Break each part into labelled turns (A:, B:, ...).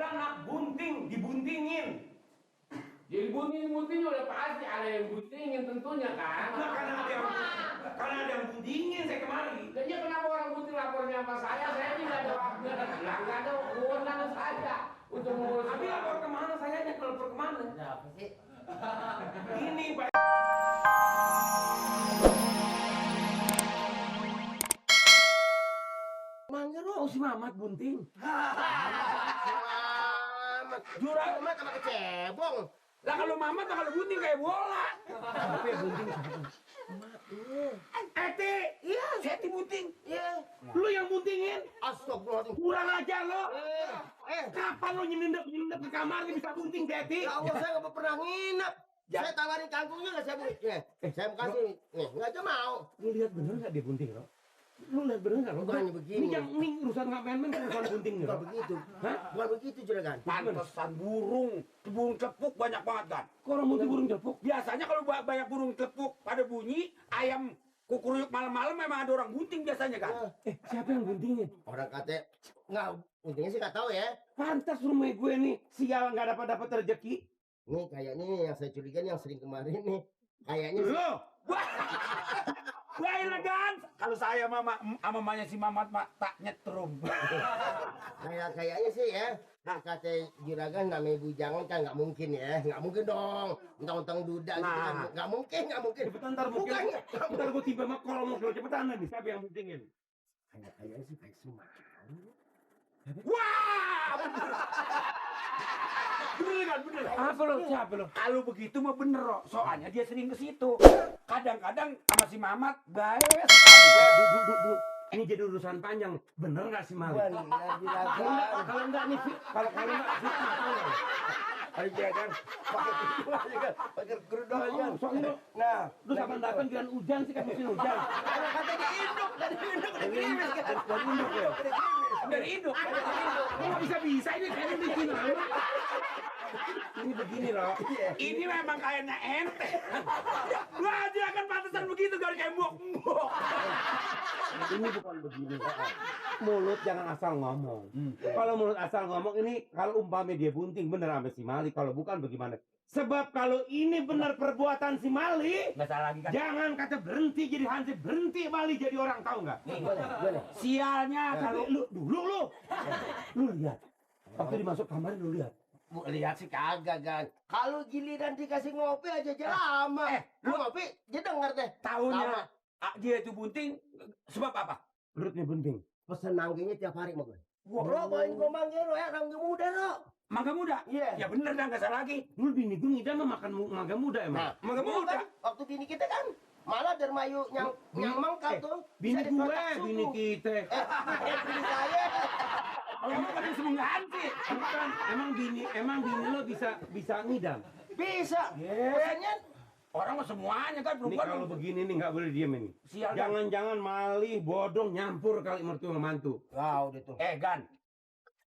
A: beranak, bunting, dibuntingin.
B: Jadi bunting-bunting udah pasti ada yang buntingin tentunya kan.
A: Nah, karena ada yang buntingin saya kemari.
B: Jadi kenapa orang bunting lapornya sama saya tidak ada waktunya dan nggak ada kewenangan saya untuk mengurus.
A: Tapi lapor kemana saya aja, lapor kemana?
C: Apa sih?
A: Ini Pak.
C: Manggil
A: Si Mamat bunting.
C: Mamat. Jurang mah sama kecebong.
A: Lah kalau Mamat mah kalau bunting kayak bola.
C: Tapi bunting sama.
A: Eti,
C: Iya,
A: Seti bunting.
C: iya.
A: Lu yang buntingin.
C: Astagfirullahaladzim.
A: Kurang ajar lo.
C: Eh,
A: Kapan lo nyelindap ke kamar bisa bunting, Seti?
C: ya Allah, saya nggak pernah nginep.
A: Ya.
C: Saya tawarin kangkungnya nggak saya bunting. Saya mau kasih. Nggak aja mau.
A: Lu lihat bener nggak dia bunting, lo? Lu lihat bener nggak lo?
C: Bukannya begini.
A: Ini urusan nggak main-main, urusan bunting,
C: Bukan
A: lo.
C: begitu.
A: Hah?
C: Bukan begitu, Juragan.
D: Pantesan burung celepuk banyak banget kan.
A: Kok orang bunting burung celepuk?
D: Biasanya kalau banyak burung celepuk pada bunyi, ayam kukuruyuk malam-malam memang ada orang bunting biasanya kan.
A: Siapa yang buntingin?
C: Orang kata nggak, buntingnya sih nggak tahu ya.
A: Pantas rumah gue nih, sial nggak dapat rezeki.
C: Nih kayaknya nih yang saya curiga nih yang sering kemarin nih. Kayaknya
A: Lo,
D: Wah elegan. Kalau saya sama mamanya si Mamat mak tak nyetrum.
C: kayaknya sih ya. Kata Juragan namanya bujangan kan nggak mungkin ya. Nggak mungkin dong. Mentang-mentang duda gitu kan. Nggak mungkin.
A: cepetan ntar mungkin.
C: Bukannya.
A: Ntar gue tiba sama kolom lo cepetan nih. Siapa yang buntingin?
C: Kayaknya sih kayak semua.
D: Wah, bener kan bener.
A: Apa lo? Siapa lo?
D: Kalau begitu mah bener kok. Soalnya dia sering ke situ. Kadang-kadang sama si Mamat baik sekali.
A: Duduk. Ini jadi urusan panjang. Bener nggak sih Mali?
C: Bener Juragan.
A: Kalau enggak nih, kalau enggak fitnah.
C: Ayo Juragan. Pakai kerudung aja.
A: Soalnya
C: Nah,
A: lu kapan datang dengan hujan sih kan musim hujan.
C: kata diinduk dari gerimis kan.
A: Dari induk ya.
D: Dari induk.
A: Kok nggak bisa ini kayaknya bikin lama. Ini begini loh.
D: Ini memang kayaknya ente. Wah, dia akan pantesan begitu gak kayak mbok-mbok.
A: Ini bukan begini. Mulut jangan asal ngomong. Kalau mulut asal ngomong ini kalau umpamanya dia bunting bener sama si Mali. Kalau bukan bagaimana? Sebab kalau ini benar perbuatan si Mali,
D: Nggak salah lagi kan?
A: jangan kata berhenti jadi hansip, berhenti Mali jadi orang, tahu nggak?
C: Gimana?
D: Sialnya kalau
A: Lu lihat. Waktu dimasuk kamar lu lihat.
C: Bu, lihat sih kagak kan. Kalau giliran dikasih ngopi aja lama. Lu ngopi, dia denger deh.
D: taunya dia itu bunting sebab apa?
A: Perutnya bunting.
C: Pesen manggenya tiap hari sama gue. Ro, bawain gue manggil ro ya, mangga muda ro.
D: Mangga muda?
C: Iya.
D: Ya bener dah, nggak salah lagi.
A: Lu bini gue ngidam mah makan mangga muda emang.
C: Nah,
D: Mangga
C: dulu
D: muda.
C: kan, waktu bini kita kan malah dermayu yang mangkal tuh.
A: Bini
C: bisa
A: gue,
C: dikotak suku.
A: bini kita.
C: Bini saya.
D: Kamu kan semua ganti.
A: Bukan, emang bini lo bisa ngidam.
C: Bisa.
A: Yes.
C: Pesannya
D: Orang mah semuanya kan
A: Ini
D: perempuan.
A: kalau begini nih nggak boleh diem ini.
D: Sial, Gan.
A: Jangan-jangan malih, bodong, nyampur kali mertua sama mantu.
C: wah udah tuh.
D: Gan,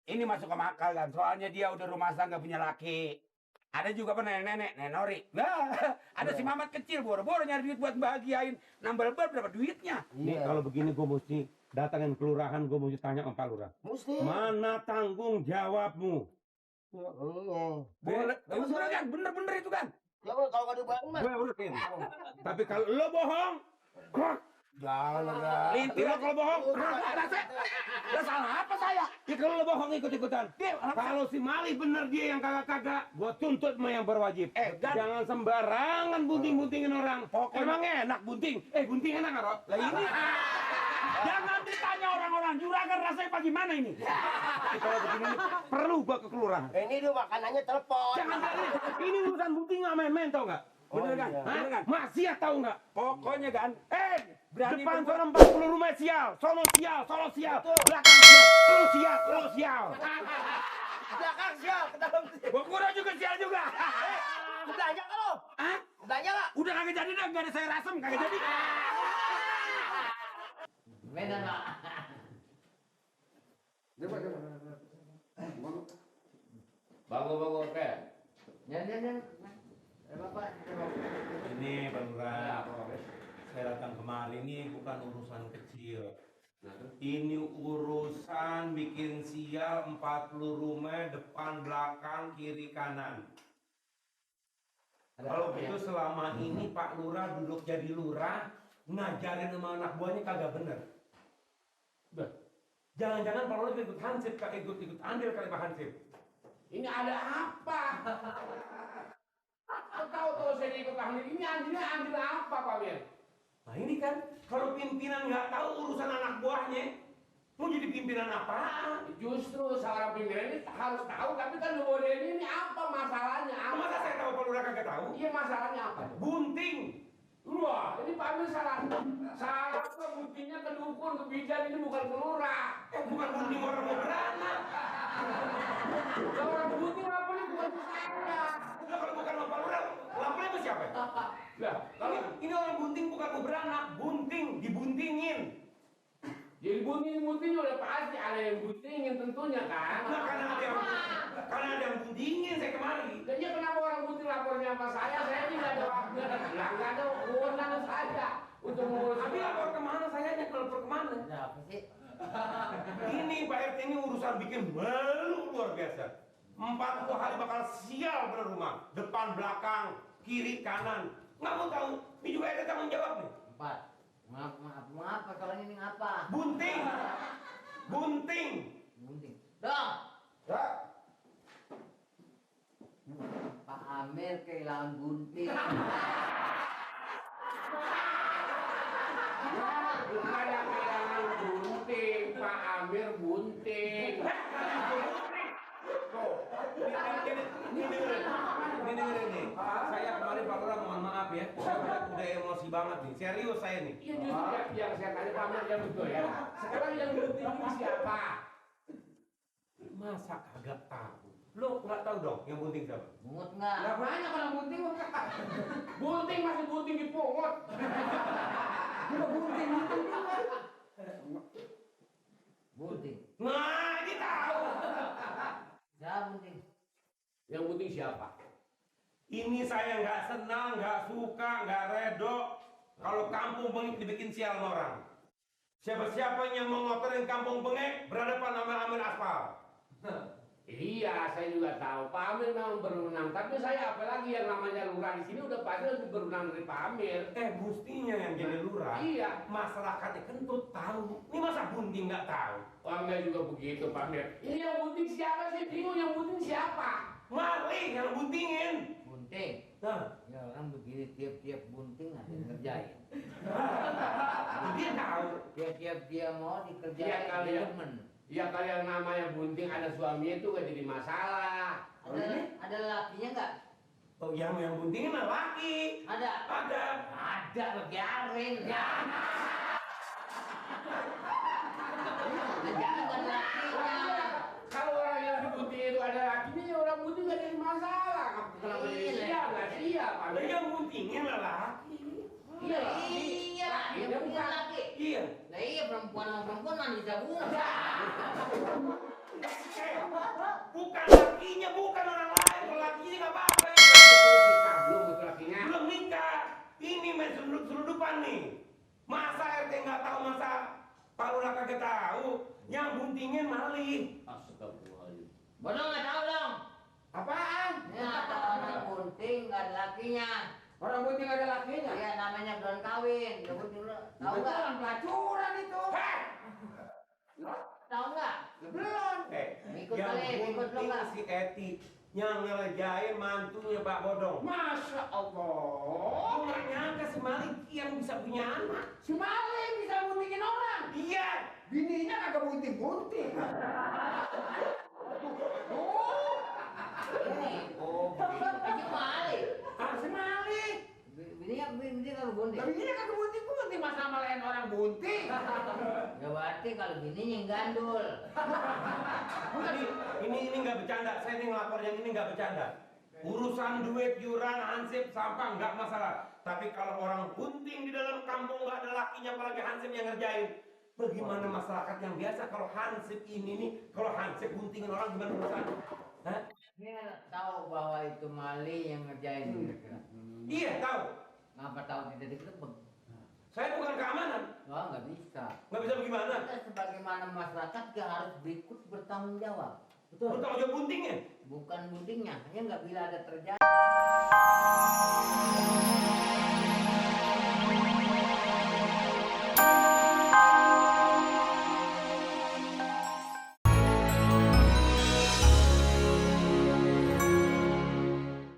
D: ini masuk ke akal kan. Soalnya dia udah rumah tangga punya laki. Ada juga apa nenek-nenek, nenek Nori. Nah, ada si Mamat kecil boro-boro nyari duit buat bahagiain. Nambal berapa duitnya?
A: Nih
C: Iya.
A: kalau begini gue mesti datangin kelurahan, gue mesti tanya sama Pak Lurah.
C: Mesti.
A: Mana tanggung jawabmu?
D: Boleh, bener kan? Bener-bener itu kan?
C: Ya kalau gak dibayang mah.
A: Gue urusin. Tapi kalau lo bohong, krok.
C: Jangan lah.
D: Lintir
A: Lo kalau bohong,
D: Lah salah apa saya?
A: ya kalau lo bohong ikut-ikutan. Kalau si Mali bener dia yang kagak-kagak, gue tuntut sama yang berwajib.
D: Gan.
A: Jangan sembarangan bunting-buntingin orang.
D: Pokoknya-
A: Emang enak bunting? Bunting enak nggak, Rok?
D: Lah ini jangan ditanya orang-orang juragan rasanya apa gimana ini?
A: Kalau begini nih, perlu gua ke kelurahan.
C: Ini dia makanannya telepon.
A: Jangan ini urusan bunting nggak main-main, tau nggak?
D: Bener kan?
C: iya.
A: Hah?
D: Bener kan?
A: Maksiat tahu nggak?
D: Pokoknya kan, berani
A: Depan
D: berbuat-
A: sana 40 rumah sial, sono sial, belakang sial, lu sial.
C: Belakang siap, ke dalam siap.
D: Bokura juga sial juga.
C: Belanja kan lo?
D: Hah?
C: Belanja gak?
D: Udah kagak jadi dah, nggak ada saya rasem, kagak jadi.
E: Beda Pak. Bagus oke. Jangan. Bapak.
A: Ini Pak Lurah, saya datang kemari ini bukan urusan kecil. Ini urusan bikin sial 40 rumah depan belakang kiri kanan. Kalau gitu selama ini Pak Lurah duduk jadi lurah ngajarin sama anak buahnya kagak bener. Jangan-jangan Pak Lurah ikut hansip, ikut andil kali Pak Hansip.
B: Ini ada apa? Kau tahu tuh saya ikut andil. Ini andil apa Pak Mir?
A: Nah ini kan kalau pimpinan nggak tahu urusan anak buahnya, mau jadi pimpinan apaan?
B: Justru seorang pimpinan ini harus tahu, tapi kan Lurah ini apa masalahnya?
A: Masa saya tahu Pak Lurah kagak tahu?
B: Iya, masalahnya apa?
A: Bunting.
B: Wah, ini Pak Amir salah. Salah ke buktinya ke dukun, ke bidan, ini bukan ke lurah.
A: Bukan bunting orang mau beranak.
B: Kalau orang bunting lapornya bukan ke saya.
A: Lah kalau bukan Pak Lurah, lapornya ke siapa?
B: Lah, kalau
A: Ini orang bunting bukan mau beranak, bunting dibuntingin.
B: jadi bunting udah pasti ada yang buntingin tentunya kan.
A: Nah karena ada yang buntingin saya kemari.
B: Dan ya kenapa orang bunting lapornya sama saya tidak ada waktunya dan nggak ada kewenangan saja untuk mengurus.
A: Tapi lapor kemana saya aja lapor kemana?
E: Ada apa sih?
A: Ini Pak RT ini urusan bikin malu luar biasa. 40 hari bakal sial bener rumah, depan belakang kiri kanan. Nggak mau tahu, ini juga ada tanggung jawab nih.
E: 4. Maaf, masalahnya ini apa?
A: Bunting.
E: Bunting. Dong. Pak Amir kehilangan gunting.
B: Bukan yang kehilangan bunting, Pak Amir bunting.
A: Ini dengerin nih. Saya kemarin Pak Lurah mohon maaf ya. Saya udah emosi banget nih. Serius saya nih.
B: Iya justru yang saya tanya Pak Amir yang betul ya. Sekarang yang bunting ini siapa?
A: Masa kagak tahu? Lo nggak tahu dong yang bunting siapa?
E: Mungut nggak?
B: Lah banyak orang bunting. Bunting masih bunting di pungut.
E: Bunting.
A: Nah, ini tahu.
E: Siapa bunting?
B: Yang bunting siapa?
A: Ini saya nggak senang, nggak suka, nggak redo kalau kampung Bengek dibikin sial sama orang. Siapa-siapa yang mau ngotorin kampung Bengek berhadapan sama Amir Aspal.
B: Iya, saya juga tahu. Pak Amir memang berwenang, tapi saya apalagi yang namanya lurah di sini udah pasti lebih berwenang dari Pak Amir.
A: Mestinya yang jadi lurah,
B: Iya.
A: masyarakatnya kentut tahu. Ini masa bunting nggak tahu?
B: Wah, enggak juga begitu Pak Amir. Ini yang bunting siapa sih? Bingung yang bunting siapa?
A: Maling yang buntingin.
E: Bunting.
A: Nah,
E: Ya orang begini tiap-tiap bunting ada yang ngerjain.
A: dia tahu.
E: Tiap-tiap dia mau
B: Iya
E: dikerjain
B: kali
E: dia
B: ya.
E: demen.
B: Ya kalau yang namanya bunting ada suami itu gak jadi masalah.
E: Ada lakinya nggak?
A: Oh, yang buntingin laki.
E: Ada.
A: Ada.
E: Ada lo biarin. Ya. Jangan ada lakinya.
B: Kalau orang yang dibunting itu ada lakinya, ya orang bunting gak jadi masalah. Kenapa jadi
E: Iya.
B: siap? Gak siap Pak
A: Lah
B: Amir.
A: yang buntingin laki.
B: Iya.
E: Iya, dia
B: Iya,
E: punya
B: bukan.
E: laki.
A: Iya.
E: Lah iya perempuan sama perempuan mandi sabun.
A: Bukan lakinya, bukan orang lain. Kalau lakinya nggak apa-apa.
B: Belum betul lakinya.
A: Belum nikah. Ini main selundupan nih. Masa RT nggak tahu, masa Pak Lurah kagak tahu. Yang buntingin maling.
B: Astagfirullahaladzim.
E: Bodoh nggak tahu dong.
B: Apaan?
E: Ya ada orang bunting nggak ada lakinya.
B: Orang bunting ada lakinya?
E: Iya namanya belum kawin. Ya bunting lo tahu nggak?
B: Orang pelacuran itu.
E: Tahu nggak?
B: Belum.
E: Ikut
A: Yang
E: kali, ikut lo
A: bunting
E: nggak?
A: si Eti. Yang ngelejain mantunya Pak Bodong.
B: Masya Allah.
A: Oh, nggak nyangka si maling yang bisa punya anak.
B: Si maling bisa buntingin orang.
A: Iya.
B: Bininya kagak bunting-bunting.
E: Ini.
A: Oh,
E: Aja malik.
B: Si maling.
E: Bini kalau bunting.
B: Bininya kagak bunting-bunting. Masa malain orang bunting.
E: Ya berarti kalau bininya yang gandul.
A: Ini nggak bercanda. Saya ini ngelapor yang ini nggak bercanda. Urusan duit, yuran, hansip, sampah nggak masalah. Tapi kalau orang bunting di dalam kampung nggak ada lakinya, apalagi hansip yang ngerjain. Bagaimana masyarakat yang biasa kalau hansip ini nih, kalau hansip buntingin orang gimana urusan? Hah?
E: Dia tahu bahwa itu maling yang ngerjain kira-kira.
A: Iya tahu.
E: Ngapa tahu tidak dikerebek?
A: Saya bukan keamanan.
E: Wah nggak bisa.
A: Nggak bisa bagaimana? gimana?
E: Kita sebagaimana masyarakat kita harus berikut bertanggung jawab.
A: Bertanggung jawab buntingnya.
E: Bukan buntingnya, hanya nggak bila ada terjadi.